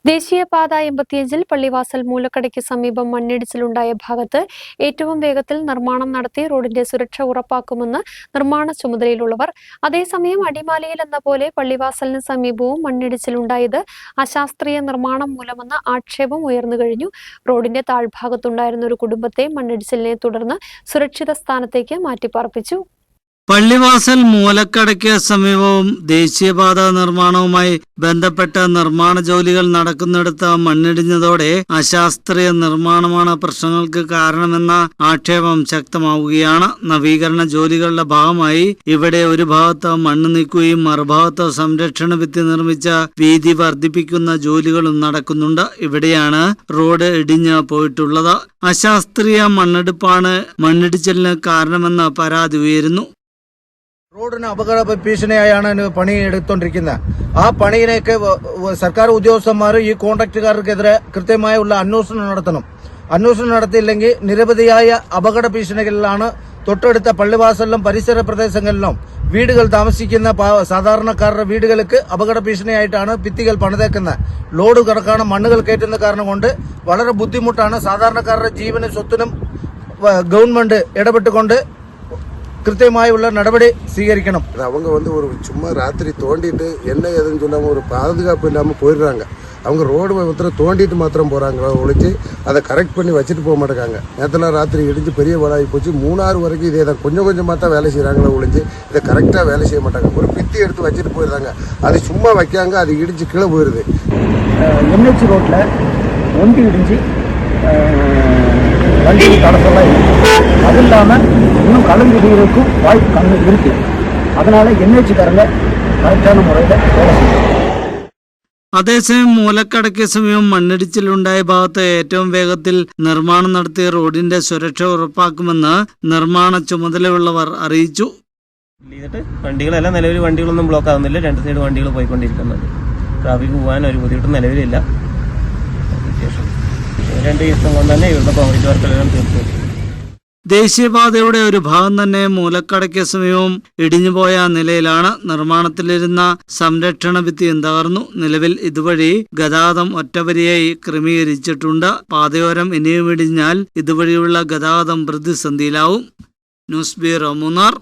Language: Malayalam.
ദേശീയപാത 85-ൽ പള്ളിവാസൽ മൂലക്കടയ്ക്ക് സമീപം മണ്ണിടിച്ചിലുണ്ടായ ഭാഗത്ത് ഏറ്റവും വേഗത്തിൽ നിർമ്മാണം നടത്തി റോഡിന്റെ സുരക്ഷ ഉറപ്പാക്കുമെന്ന് നിർമ്മാണ ചുമതലയിലുള്ളവർ. അതേസമയം അടിമാലിയിൽ എന്ന പോലെ പള്ളിവാസലിന് സമീപവും മണ്ണിടിച്ചിലുണ്ടായത് അശാസ്ത്രീയ നിർമ്മാണം മൂലമെന്ന ആക്ഷേപം ഉയർന്നുകഴിഞ്ഞു. റോഡിന്റെ താഴ്ഭാഗത്തുണ്ടായിരുന്ന ഒരു കുടുംബത്തെ മണ്ണിടിച്ചിലിനെ തുടർന്ന് സുരക്ഷിത സ്ഥാനത്തേക്ക് മാറ്റിപ്പാർപ്പിച്ചു. പള്ളിവാസൽ മൂലക്കടയ്ക്ക് സമീപവും ദേശീയപാത നിർമ്മാണവുമായി ബന്ധപ്പെട്ട നിർമ്മാണ ജോലികൾ നടക്കുന്നിടത്ത് മണ്ണിടിഞ്ഞതോടെ അശാസ്ത്രീയ നിർമ്മാണമാണ് പ്രശ്നങ്ങൾക്ക് കാരണമെന്ന ആക്ഷേപം ശക്തമാവുകയാണ്. നവീകരണ ജോലികളുടെ ഭാഗമായി ഇവിടെ ഒരു ഭാഗത്ത് മണ്ണ് നീക്കുകയും മറുഭാഗത്ത് സംരക്ഷണ ഭിത്തി നിർമ്മിച്ച വീതി വർദ്ധിപ്പിക്കുന്ന ജോലികളും നടക്കുന്നുണ്ട്. ഇവിടെയാണ് റോഡ് ഇടിഞ്ഞ് പോയിട്ടുള്ളത്. അശാസ്ത്രീയ മണ്ണെടുപ്പാണ് മണ്ണിടിച്ചിലിന് കാരണമെന്ന പരാതി ഉയരുന്നു. റോഡിന് അപകട ഭീഷണിയായാണ് പണി എടുത്തുകൊണ്ടിരിക്കുന്നത്. ആ പണിയിലേക്ക് സർക്കാർ ഉദ്യോഗസ്ഥന്മാർ ഈ കോൺട്രാക്ടുകാർക്കെതിരെ കൃത്യമായുള്ള അന്വേഷണം നടത്തണം. അന്വേഷണം നടത്തിയില്ലെങ്കിൽ നിരവധിയായ അപകട ഭീഷണികളിലാണ് തൊട്ടടുത്ത പള്ളിവാസലിലും പരിസര പ്രദേശങ്ങളിലും വീടുകൾ താമസിക്കുന്ന സാധാരണക്കാരുടെ വീടുകൾക്ക് അപകട ഭീഷണിയായിട്ടാണ് ഭിത്തികൾ പണിതേക്കുന്നത്. ലോഡ് കണക്കാണ് മണ്ണുകൾ കയറ്റുന്ന കാരണം കൊണ്ട് വളരെ ബുദ്ധിമുട്ടാണ്. സാധാരണക്കാരുടെ ജീവനും സ്വത്തിനും ഗവൺമെന്റ് ഇടപെട്ടുകൊണ്ട് கிருத்தியமாயுள்ள நடவடி சீகரிக்கணும். அவங்க ஒரு சும்மா ராத்திரி தோண்டிட்டு என்ன ஏதுன்னு சொல்லாம ஒரு பாதுகாப்பு இல்லாமல் போயிடுறாங்க. அவங்க ரோடு மாத்திரம் தோண்டிட்டு மாத்திரம் போறாங்க ஒழிச்சு அதை கரெக்ட் பண்ணி வச்சுட்டு போக மாட்டேங்காங்க. நேரத்தில் ராத்திரி இடிஞ்சு பெரிய வேலாகி போச்சு. 3-6 வரைக்கும் இதே தான் கொஞ்சம் கொஞ்சமாக தான் வேலை செய்கிறாங்களே ஒழிச்சு இதை கரெக்டாக வேலை செய்ய மாட்டாங்க. ஒரு பித்தி எடுத்து வச்சுட்டு போயிடுறாங்க. அது சும்மா வைக்காங்க, அது இடிஞ்சு கீழே போயிடுது. NH ரோட்டில் ஒண்டி இடிஞ்சு வண்டி தடசெல்லாம் இருக்கு. அது இல்லாமல் இன்னும் கலந்துகளுக்கும் வாய்ப்பு கம்மி இருக்கு. அதனால NH-காரங்க കറക്റ്റാன മുറയിൽ വേല ചെയ്യും. അതേസമയം മൂലക്കടയ്ക്ക് സമീപം മണ്ണിടിച്ചിലുണ്ടായ ഭാഗത്ത് ഏറ്റവും വേഗത്തിൽ നിർമ്മാണം നടത്തി റോഡിന്റെ സുരക്ഷ ഉറപ്പാക്കുമെന്ന് നിർമ്മാണ ചുമതലയുള്ളവർ അറിയിച്ചു. വണ്ടികളെല്ലാം നിലവിൽ വണ്ടികളൊന്നും ബ്ലോക്ക് ആകുന്നില്ല. 2 സൈഡ് വണ്ടികൾ പോയിക്കൊണ്ടിരിക്കുന്നുണ്ട്. ട്രാഫിക് പോകാൻ ഒരു ബുദ്ധിമുട്ടും നിലവിലില്ല. 2 ദിവസം കൊണ്ട് തന്നെ ഇവിടുത്തെ കോൺക്രീറ്റ് വർക്കുകളെല്ലാം തീർത്തു. ദേശീയപാതയുടെ ഒരു ഭാഗം തന്നെ മൂലക്കടയ്ക്ക് സമീപം ഇടിഞ്ഞുപോയ നിലയിലാണ്. നിർമ്മാണത്തിലിരുന്ന സംരക്ഷണ ഭിത്തിയും തകർന്നു. നിലവിൽ ഇതുവഴി ഗതാഗതം ഒറ്റവരിയായി ക്രമീകരിച്ചിട്ടുണ്ട്. പാതയോരം ഇനിയും ഇടിഞ്ഞാൽ ഇതുവഴിയുള്ള ഗതാഗതം പ്രതിസന്ധിയിലാവും. News bureau, Munnar.